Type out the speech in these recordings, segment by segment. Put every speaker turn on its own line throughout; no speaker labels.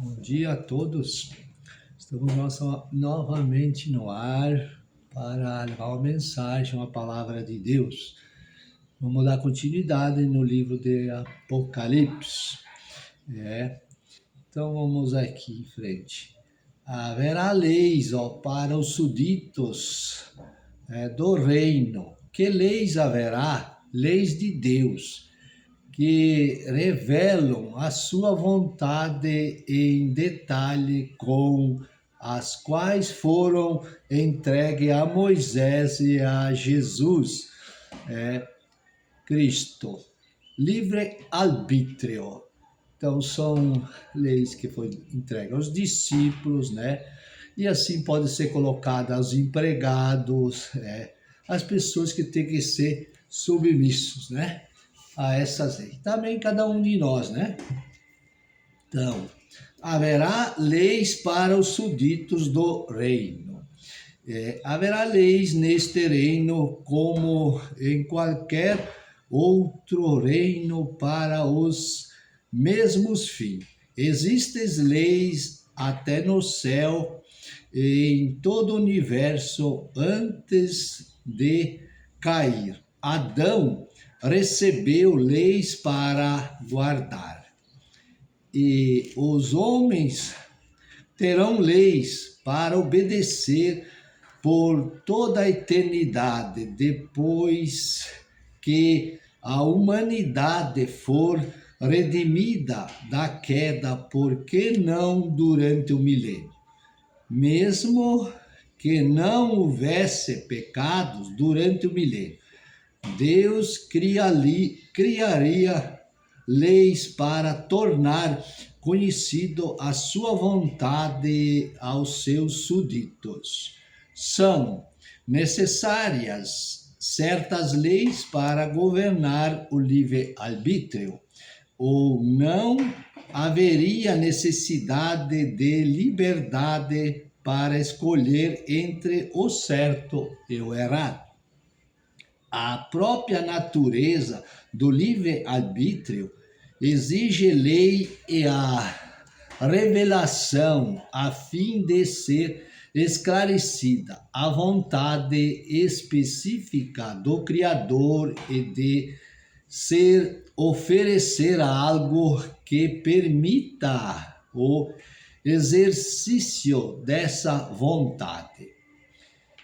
Bom dia a todos. Estamos novamente no ar para levar uma mensagem, uma palavra de Deus. Vamos dar continuidade no livro de Apocalipse. Então vamos aqui em frente. Haverá leis para os súditos do reino. Que leis haverá? Leis de Deus, que revelam a sua vontade em detalhe, com as quais foram entregues a Moisés e a Jesus Cristo. Livre-arbítrio. Então, são leis que foram entregues aos discípulos, né? E assim pode ser colocada aos empregados, as pessoas que têm que ser submissos, né? A essas leis. Também cada um de nós, né? Então, haverá leis para os súditos do reino. Haverá leis neste reino como em qualquer outro reino para os mesmos fins. Existem leis até no céu e em todo o universo antes de cair. Adão recebeu leis para guardar. E os homens terão leis para obedecer por toda a eternidade, depois que a humanidade for redimida da queda, por que não durante o milênio? Mesmo que não houvesse pecados durante o milênio, Deus criaria leis para tornar conhecido a sua vontade aos seus súditos. São necessárias certas leis para governar o livre-arbítrio, ou não haveria necessidade de liberdade para escolher entre o certo e o errado. A própria natureza do livre-arbítrio exige lei e a revelação a fim de ser esclarecida a vontade específica do Criador e de oferecer algo que permita o exercício dessa vontade.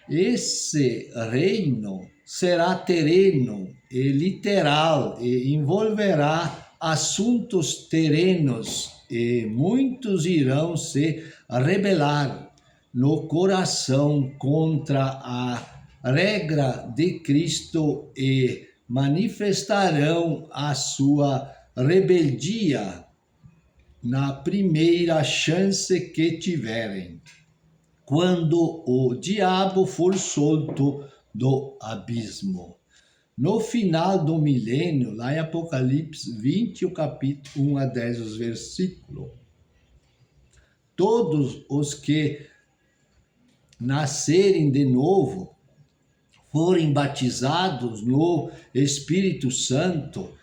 Esse reino será terreno e literal e envolverá assuntos terrenos, e muitos irão se rebelar no coração contra a regra de Cristo e manifestarão a sua rebeldia na primeira chance que tiverem, quando o diabo for solto do abismo. No final do milênio, lá em Apocalipse 20, o capítulo 1 a 10, os versículos, todos os que nascerem de novo, forem batizados no Espírito Santo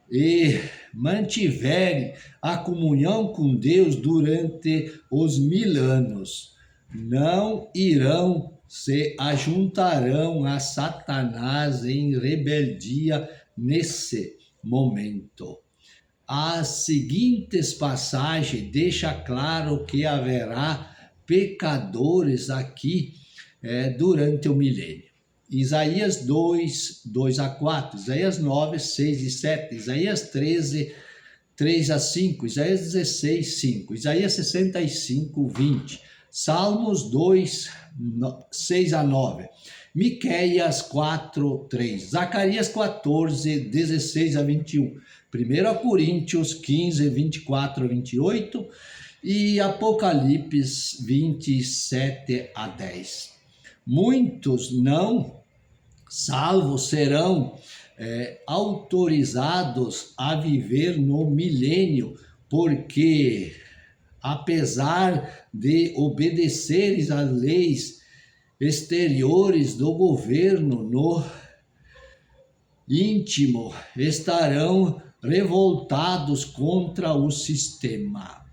e mantiverem a comunhão com Deus durante os 1000 anos, não irão se ajuntarão a Satanás em rebeldia nesse momento. As seguintes passagens deixam claro que haverá pecadores aqui durante o milênio. Isaías 2, 2 a 4, Isaías 9, 6 e 7, Isaías 13, 3 a 5, Isaías 16, 5, Isaías 65, 20, Salmos 2, 6 a 9, Miqueias 4, 3, Zacarias 14, 16 a 21, 1 Coríntios 15, 24 a 28 e Apocalipse 27 a 10. Muitos não salvos serão autorizados a viver no milênio, porque apesar de obedecerem às leis exteriores do governo, no íntimo estarão revoltados contra o sistema.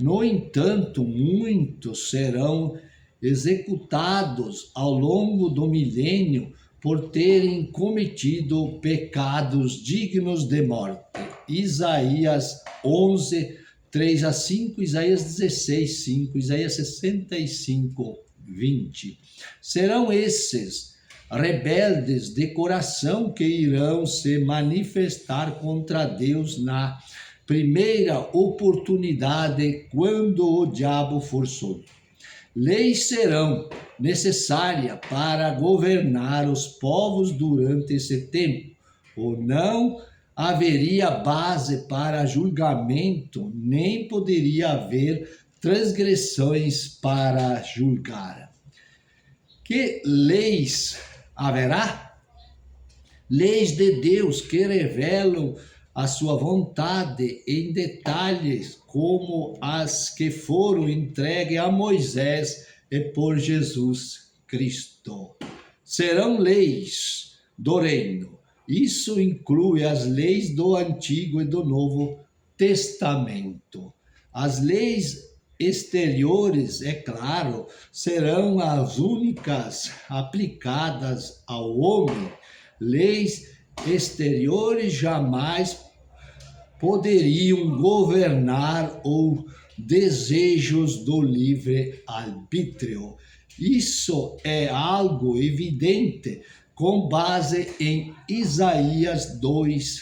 No entanto, muitos serão executados ao longo do milênio por terem cometido pecados dignos de morte. Isaías 11, 3 a 5, Isaías 16, 5, Isaías 65, 20. Serão esses rebeldes de coração que irão se manifestar contra Deus na primeira oportunidade quando o diabo for solto. Leis serão necessárias para governar os povos durante esse tempo, ou não haveria base para julgamento, nem poderia haver transgressões para julgar. Que leis haverá? Leis de Deus que revelam a sua vontade em detalhes, como as que foram entregues a Moisés e por Jesus Cristo. Serão leis do reino. Isso inclui as leis do Antigo e do Novo Testamento. As leis exteriores, é claro, serão as únicas aplicadas ao homem. Leis exteriores jamais poderiam governar os desejos do livre-arbítrio. Isso é algo evidente com base em Isaías 2,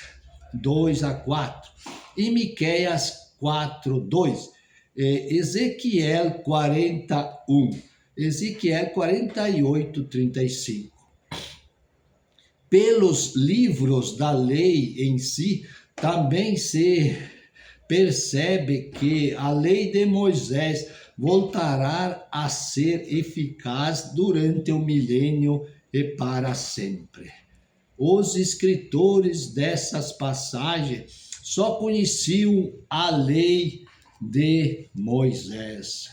2 a 4 e Miqueias 4, 2, Ezequiel 41, Ezequiel 48, 35. Pelos livros da lei em si, também se percebe que a lei de Moisés voltará a ser eficaz durante o milênio e para sempre. Os escritores dessas passagens só conheciam a lei de Moisés.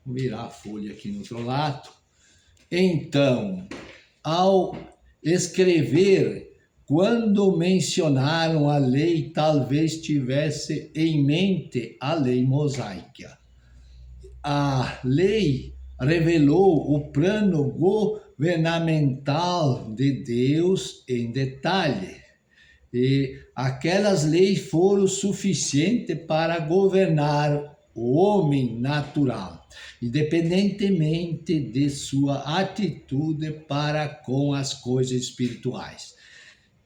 Vou virar a folha aqui no outro lado. Então, ao escrever, quando mencionaram a lei, talvez tivesse em mente a lei mosaica. A lei revelou o plano governamental de Deus em detalhe. E aquelas leis foram suficientes para governar o homem natural, independentemente de sua atitude para com as coisas espirituais.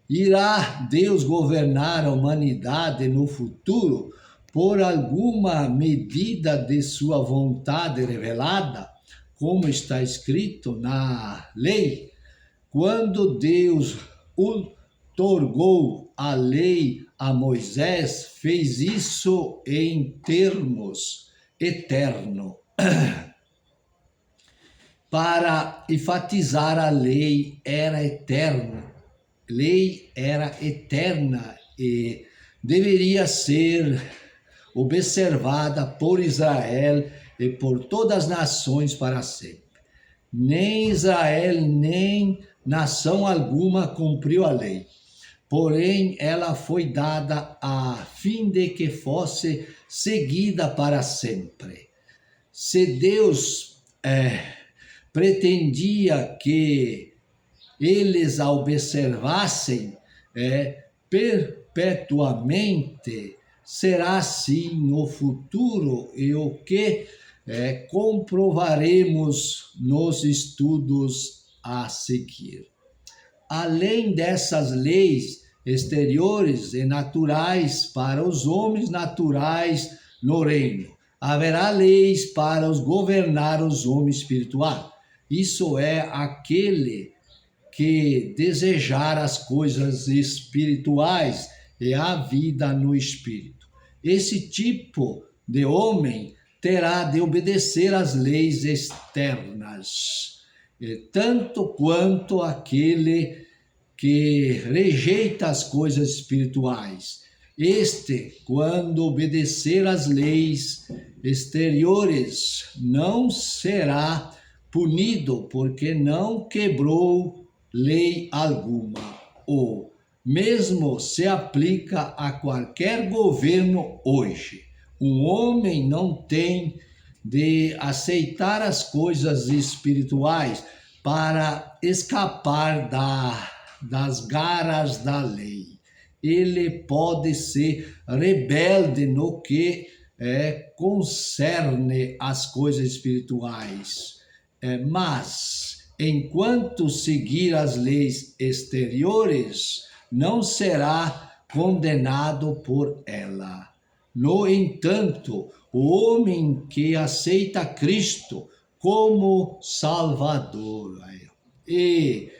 Irá Deus governar a humanidade no futuro por alguma medida de sua vontade revelada, como está escrito na lei? Quando Deus outorgou a lei a Moisés, fez isso em termos eternos. Para enfatizar a lei era eterna. Lei era eterna e deveria ser observada por Israel e por todas as nações para sempre. Nem Israel, nem nação alguma cumpriu a lei. Porém, ela foi dada a fim de que fosse seguida para sempre. Se Deus pretendia que eles a observassem perpetuamente, será assim no futuro, e o que comprovaremos nos estudos a seguir. Além dessas leis exteriores e naturais para os homens naturais no reino, haverá leis para os governar os homens espirituais. Isso é aquele que desejar as coisas espirituais e a vida no espírito. Esse tipo de homem terá de obedecer às leis externas, tanto quanto aquele que rejeita as coisas espirituais. Este, quando obedecer às leis exteriores, não será punido, porque não quebrou lei alguma. O mesmo se aplica a qualquer governo hoje. O homem não tem de aceitar as coisas espirituais para escapar das garras da lei. Ele pode ser rebelde no que concerne as coisas espirituais, mas enquanto seguir as leis exteriores, não será condenado por ela. No entanto, o homem que aceita Cristo como Salvador e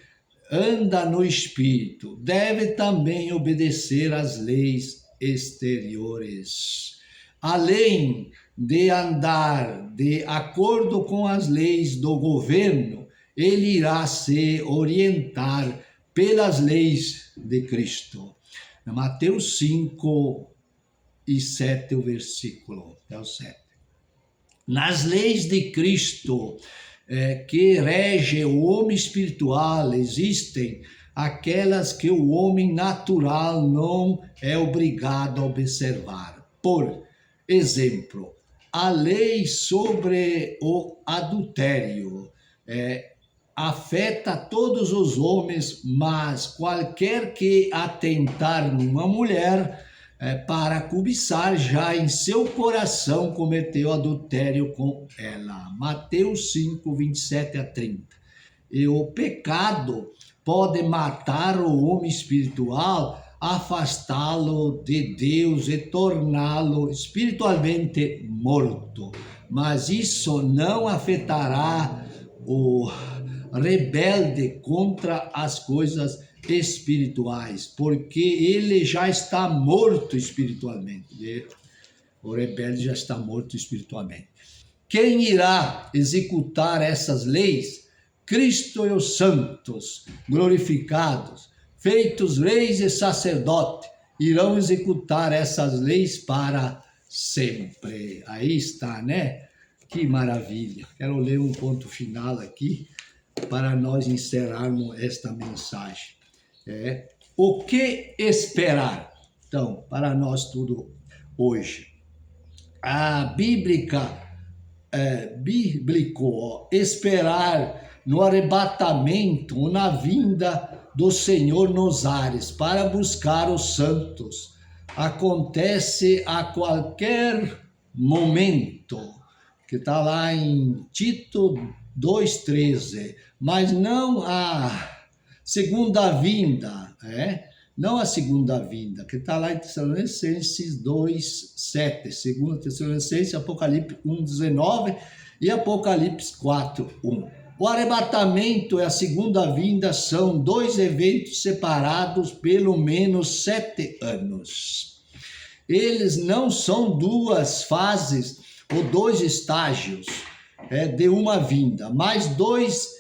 anda no Espírito deve também obedecer às leis exteriores. Além de andar de acordo com as leis do governo, ele irá se orientar pelas leis de Cristo. Mateus 5 e 7, o versículo, é o 7. Nas leis de Cristo, que rege o homem espiritual, existem aquelas que o homem natural não é obrigado a observar. Por exemplo, a lei sobre o adultério afeta todos os homens, mas qualquer que atentar numa mulher para cobiçar, já em seu coração cometeu adultério com ela. Mateus 5, 27 a 30. E o pecado pode matar o homem espiritual, afastá-lo de Deus e torná-lo espiritualmente morto. Mas isso não afetará o rebelde contra as coisas espirituais, porque ele já está morto espiritualmente. O rebelde já está morto espiritualmente. Quem irá executar essas leis? Cristo e os santos glorificados, feitos reis e sacerdotes, irão executar essas leis para sempre. Aí está, né? Que maravilha. Quero ler um ponto final aqui para nós encerrarmos esta mensagem. O que esperar? Então, para nós tudo hoje. A bíblico, esperar no arrebatamento ou na vinda do Senhor nos ares para buscar os santos. Acontece a qualquer momento, que está lá em Tito 2,13, mas não a segunda vinda, não a segunda vinda, que está lá em Tessalonicenses 2,7, 2 Tessalonicenses, Apocalipse 1,19 e Apocalipse 4,1. O arrebatamento e a segunda vinda são dois eventos separados pelo menos 7 anos. Eles não são duas fases ou dois estágios de uma vinda, mas duas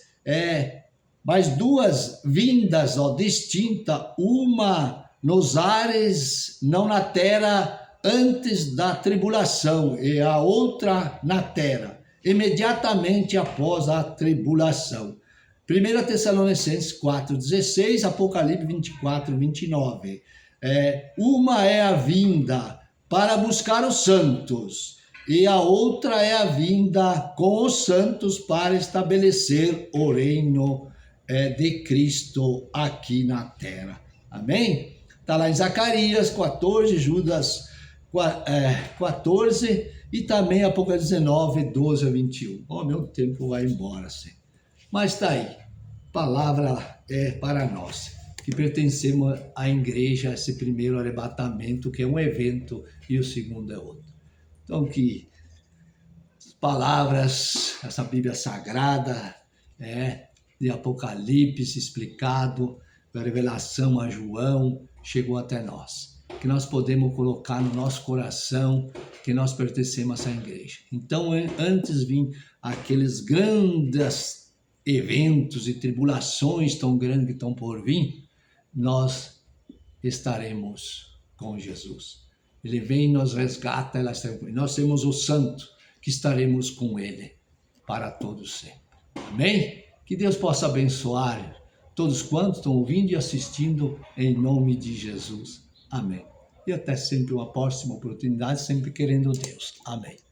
vindas distintas, uma nos ares, não na terra, antes da tribulação, e a outra na terra, imediatamente após a tribulação. 1 Tessalonicenses 4,16, Apocalipse 24, 29. Uma é a vinda para buscar os santos, e a outra é a vinda com os santos para estabelecer o reino de Cristo aqui na terra. Amém? Está lá em Zacarias 14, Judas 14 e também Apocalipse 19, 12 a 21. Meu tempo vai embora, sim. Mas está aí. A palavra é para nós, que pertencemos à igreja, esse primeiro arrebatamento, que é um evento, e o segundo é outro. Então, que as palavras, essa Bíblia Sagrada, de Apocalipse explicado, da revelação a João, chegou até nós. Que nós podemos colocar no nosso coração que nós pertencemos a essa igreja. Então, antes vir aqueles grandes eventos e tribulações tão grandes que estão por vir, nós estaremos com Jesus. Ele vem e nos resgata, nós temos o santo que estaremos com ele para todos sempre. Amém? Que Deus possa abençoar todos quantos estão ouvindo e assistindo em nome de Jesus. Amém. e até sempre uma próxima oportunidade, sempre querendo Deus. Amém.